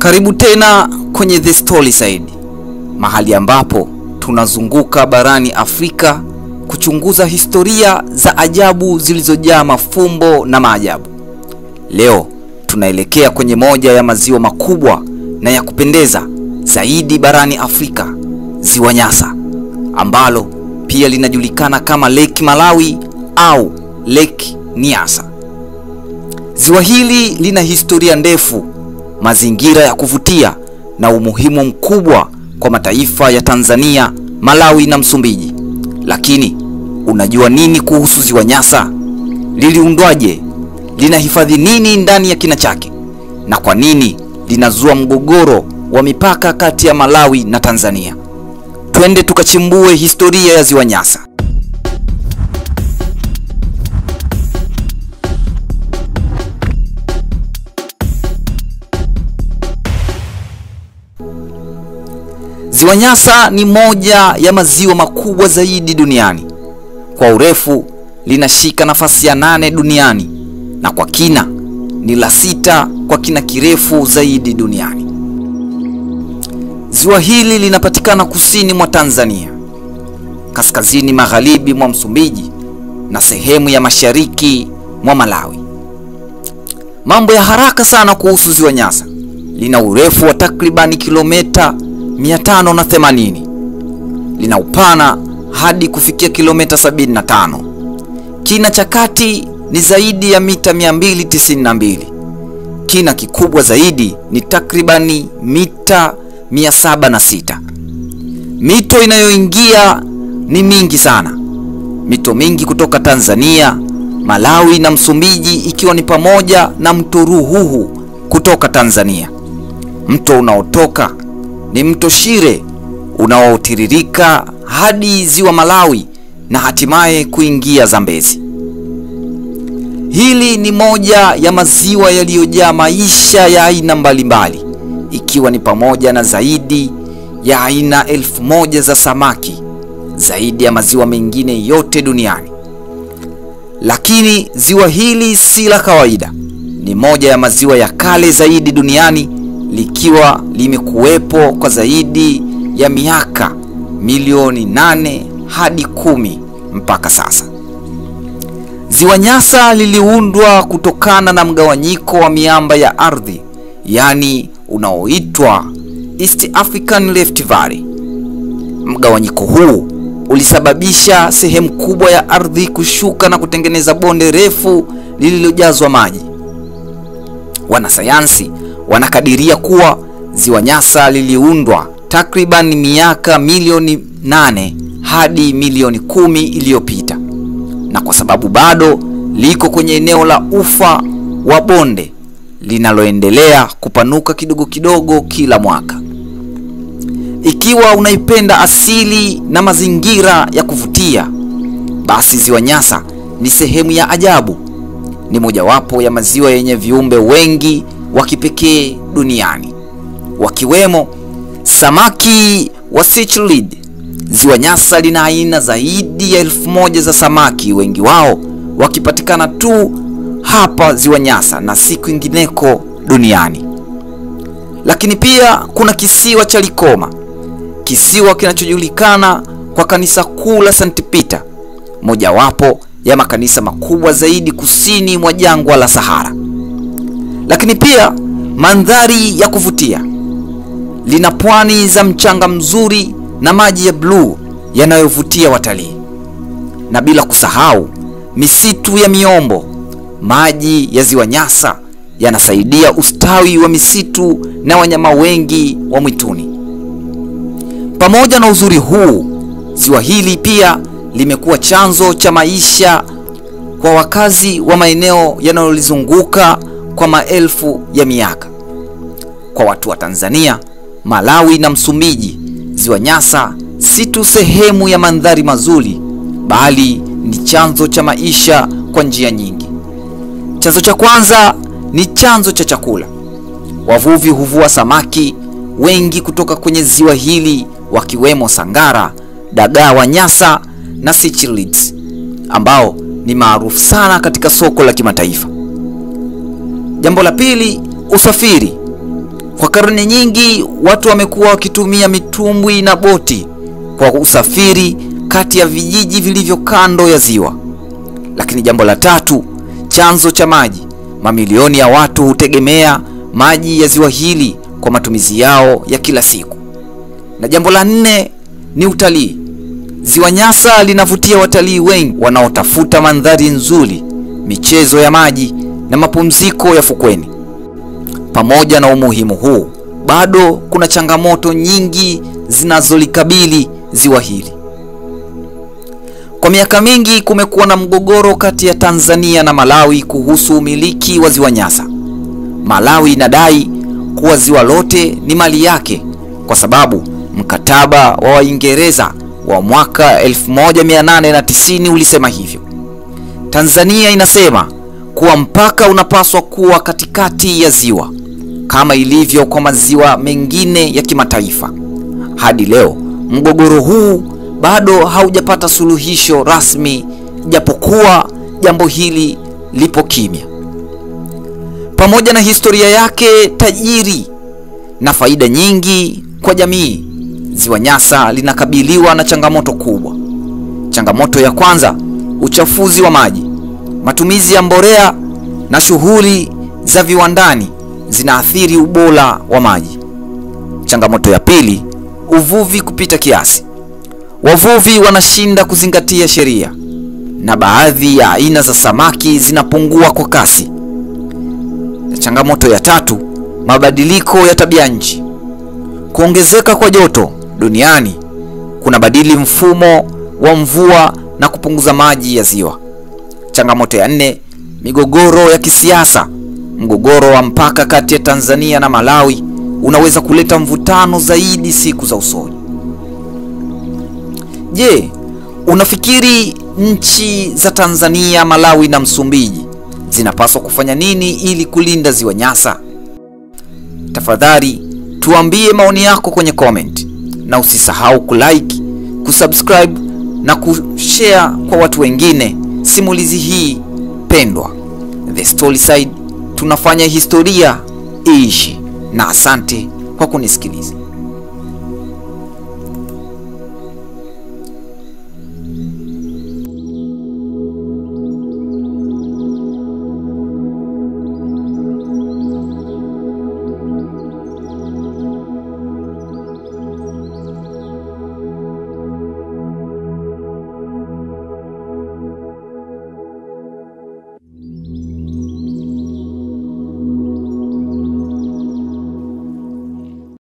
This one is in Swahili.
Karibu tena kwenye The Storyside, mahali ambapo tunazunguka barani Afrika kuchunguza historia za ajabu zilizojaa mafumbo na maajabu. Leo tunaelekea kwenye moja ya maziwa makubwa na ya kupendeza zaidi barani Afrika, Ziwa Nyasa, ambalo pia linajulikana kama Lake Malawi au Lake Nyasa. Ziwa hili lina historia ndefu, mazingira ya kuvutia na umuhimu mkubwa kwa mataifa ya Tanzania, Malawi na Msumbiji. Lakini unajua nini kuhusu Ziwa Nyasa? Liliundwaje? Linahifadhi nini ndani ya kina chake? Na kwa nini linazua mgogoro wa mipaka kati ya Malawi na Tanzania? Twende tukachimbue historia ya Ziwa Nyasa. Ziwa Nyasa ni moja ya maziwa makubwa zaidi duniani. Kwa urefu linashika nafasi ya 8 duniani, na kwa kina ni la 6 kwa kina kirefu zaidi duniani. Ziwa hili linapatikana kusini mwa Tanzania, kaskazini magharibi mwa Msumbiji na sehemu ya mashariki mwa Malawi. Mambo ya haraka sana kuhusu Ziwa Nyasa: lina urefu wa takribani kilomita 580. Lina upana hadi kufikia kilomita 75. Kina cha kati ni zaidi ya mita 292. Kina kikubwa zaidi ni takribani mita 706. Mito inayoingia ni mingi sana. Mito mingi kutoka Tanzania, Malawi na Msumbiji, ikiwa ni pamoja na mto Ruhuhu kutoka Tanzania. Mto unaotoka ni mto Shire unaotiririka hadi Ziwa Malawi na hatimaye kuingia Zambezi. Hili ni moja ya maziwa yaliyojaa maisha ya aina mbalimbali, ikiwa ni pamoja na zaidi ya aina 1000 za samaki, zaidi ya maziwa mengine yote duniani. Lakini ziwa hili si la kawaida. Ni moja ya maziwa ya kale zaidi duniani, likiwa limekuwepo kwa zaidi ya miaka milioni 8 hadi 10 mpaka sasa. Ziwa Nyasa liliundwa kutokana na mgawanyiko wa miamba ya ardhi, yani unaoitwa East African Rift Valley. Mgawanyiko huu ulisababisha sehemu kubwa ya ardhi kushuka na kutengeneza bonde refu lililojazwa maji. Wanasayansi wanakadiria kuwa Ziwa Nyasa liliundwa takriban miaka milioni 8 hadi milioni 10 iliyopita, na kwa sababu bado liko kwenye eneo la ufa wa bonde linaloendelea kupanuka kidogo kidogo kila mwaka. Ikiwa unaipenda asili na mazingira ya kuvutia, basi Ziwa Nyasa ni sehemu ya ajabu. Ni mojawapo ya maziwa yenye viumbe wengi wa kipekee duniani, wakiwemo samaki wa cichlid. Ziwa Nyasa lina aina zaidi ya 1000 za samaki, wengi wao wakipatikana tu hapa Ziwa Nyasa na si kwingineko duniani. Lakini pia kuna kisiwa cha Likoma, kisiwa kinachojulikana kwa kanisa kuu la St. Peter, mojawapo ya makanisa makubwa zaidi kusini mwa jangwa la Sahara. Lakini pia mandhari ya kuvutia. Lina pwani za mchanga mzuri na maji ya bluu yanayovutia watalii. Na bila kusahau misitu ya miombo. Maji ya Ziwa Nyasa yanasaidia ustawi wa misitu na wanyama wengi wa mwituni. Pamoja na uzuri huu, ziwa hili pia limekuwa chanzo cha maisha kwa wakazi wa maeneo yanayolizunguka kwa maelfu ya miaka. Kwa watu wa Tanzania, Malawi na Msumbiji, Ziwa Nyasa si tu sehemu ya mandhari mazuri, bali ni chanzo cha maisha kwa njia nyingi. Chanzo cha kwanza ni chanzo cha chakula. Wavuvi huvua samaki wengi kutoka kwenye ziwa hili, wakiwemo sangara, dagaa wa Nyasa na cichlids, ambao ni maarufu sana katika soko la kimataifa. Jambo la pili, usafiri. Kwa karne nyingi watu wamekuwa wakitumia mitumbwi na boti kwa usafiri kati ya vijiji vilivyo kando ya ziwa. Lakini jambo la tatu, chanzo cha maji. Mamilioni ya watu hutegemea maji ya ziwa hili kwa matumizi yao ya kila siku. Na jambo la nne ni utalii. Ziwa Nyasa linavutia watalii wengi wanaotafuta mandhari nzuri, michezo ya maji na mapumziko ya fukweni. Pamoja na umuhimu huu, bado kuna changamoto nyingi zinazolikabili ziwa hili. Kwa miaka mingi kumekuwa na mgogoro kati ya Tanzania na Malawi kuhusu umiliki wa ziwa Nyasa. Malawi inadai kuwa ziwa lote ni mali yake kwa sababu mkataba wa Waingereza wa mwaka 1890 ulisema hivyo. Tanzania inasema kuwa mpaka unapaswa kuwa katikati ya ziwa kama ilivyo kwa maziwa mengine ya kimataifa. Hadi leo mgogoro huu bado haujapata suluhisho rasmi, japokuwa jambo hili lipo kimya. Pamoja na historia yake tajiri na faida nyingi kwa jamii, ziwa Nyasa linakabiliwa na changamoto kubwa. Changamoto ya kwanza, uchafuzi wa maji. Matumizi ya mbolea na shughuli za viwandani zinaathiri ubora wa maji. Changamoto ya pili, uvuvi kupita kiasi. Wavuvi wanashinda kuzingatia sheria na baadhi ya aina za samaki zinapungua kwa kasi. Na changamoto ya tatu, mabadiliko ya tabia nchi. Kuongezeka kwa joto duniani kuna badili mfumo wa mvua na kupunguza maji ya ziwa. Changamoto ya nne, migogoro ya kisiasa. Mgogoro wa mpaka kati ya Tanzania na Malawi unaweza kuleta mvutano zaidi siku za usoni. Je, unafikiri nchi za Tanzania, Malawi na Msumbiji zinapaswa kufanya nini ili kulinda ziwa Nyasa? Tafadhali tuambie maoni yako kwenye comment, na usisahau kulike, kusubscribe na kushare kwa watu wengine simulizi hii pendwa. The Storyside, tunafanya historia iishi. Na asante kwa kunisikiliza.